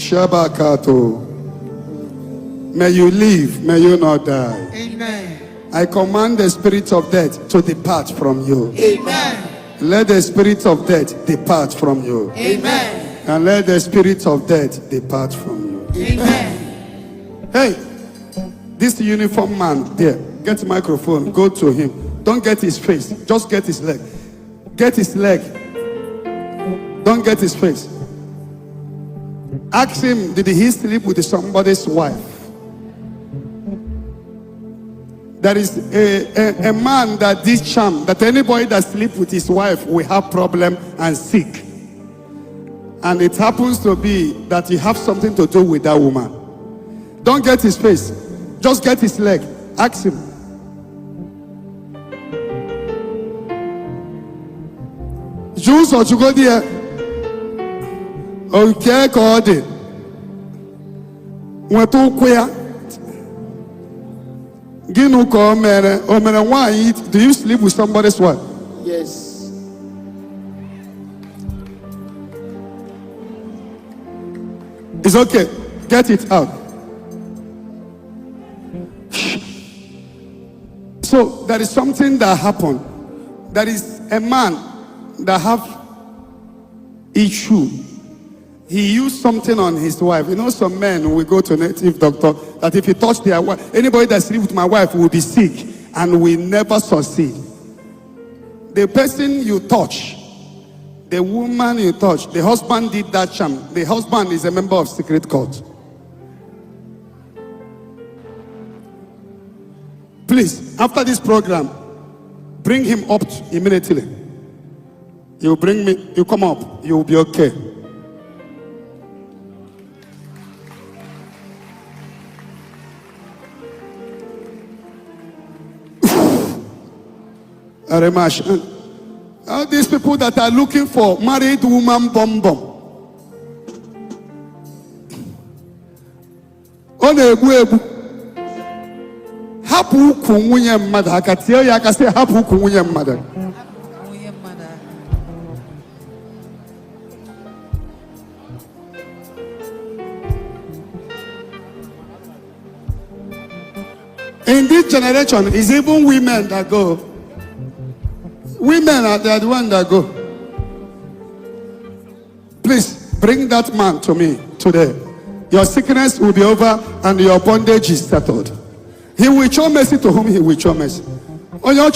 Shabakato. May you live, may you not die. Amen. I command the spirit of death to depart from you. Amen. Let the spirit of death depart from you. Amen. And let the spirit of death depart from you. Amen. Hey, this uniform man there, get the microphone, go to him. Don't get his face, just get his leg. Get his leg. Don't get his face. Ask him, did he sleep with somebody's wife? There is a man that this charm, that anybody that sleep with his wife will have problem and sick. And it happens to be that he have something to do with that woman. Don't get his face. Just get his leg. Ask him. Jews or to go there? Okay, God. When to queer. Ginu ko mere. O mere why? Do you sleep with somebody's wife? Yes. It's okay. Get it out. So there is something that happened. There is a man that have issue. He used something on his wife. You know, some men will go to a native doctor that if he touch their wife, anybody that sleep with my wife will be sick and will never succeed. The person you touch, the woman you touch, the husband did that charm. The husband is a member of secret court. Please, after this program, bring him up immediately. You bring me, you come up, you will be okay. All these people that are looking for married woman bum. Hapu kunwunye mmadụ akatie ya aka sị hapu kunwunye mmadụ. In this generation, it's even women that go. Women are the ones that go. Please bring that man to me today. Your sickness will be over and your bondage is settled. He will show mercy to whom he will show mercy. Oh, you're